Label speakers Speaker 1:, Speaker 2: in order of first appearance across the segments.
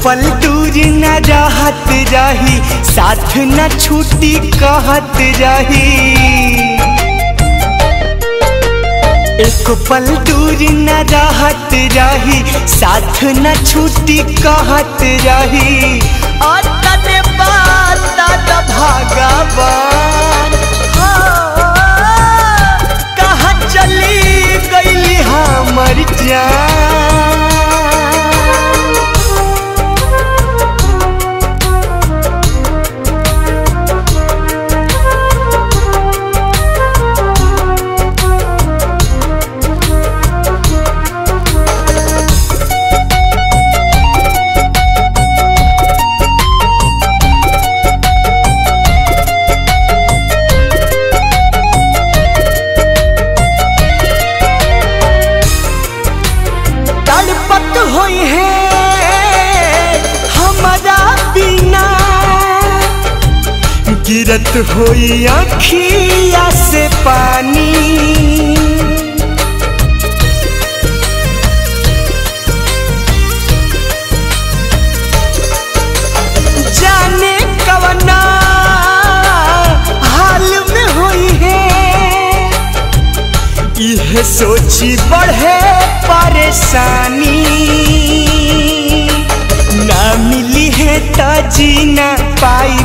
Speaker 1: पल दूर न रहत रही, साथ न छूटी कहत रही। एक पल दूर न रहत रही, साथ न छूटी कहत रही। और तने बाता द भगवान कहाँ चली गई हमर जान। गिरत होई आँखिया से पानी, जाने कवना हाल में होई है। यह सोची बढ़े परेशानी, ना मिली है तो जी ना पाई,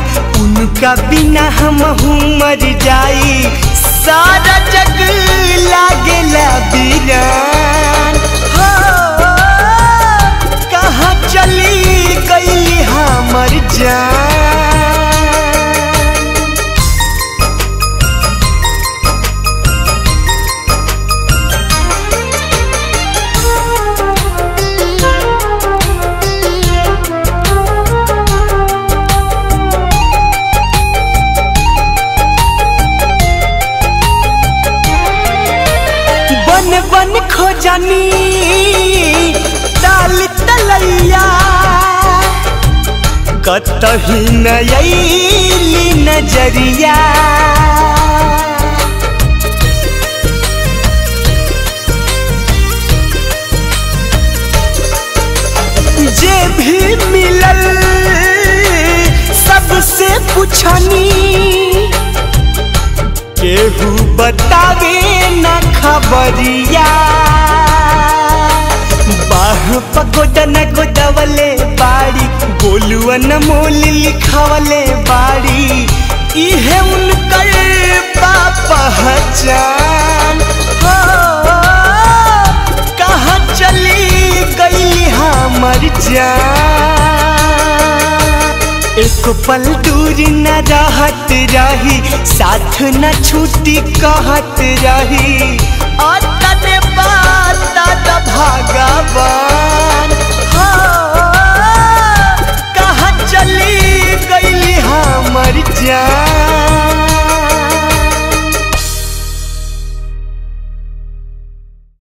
Speaker 1: उनका बिना हम मर जाई। सारा जग लागेला वीरान हो, कहाँ चली गई हमर जान। बन खोजनी ताल तलैया, कतही नयली नजरिया। जे भी मिलल सबसे पूछनी, केहू बतावे न खबरिया। बाह पगोदन गोदवले बाड़ी, गोलुआ न मोल लिखवले बाड़ी। इहे उनकर पहचान हो, कहाँ चली गई हमर जान। एक पल दूर न रहत रही, साथ न छूटी कहत रही। और तने बाता द भगवान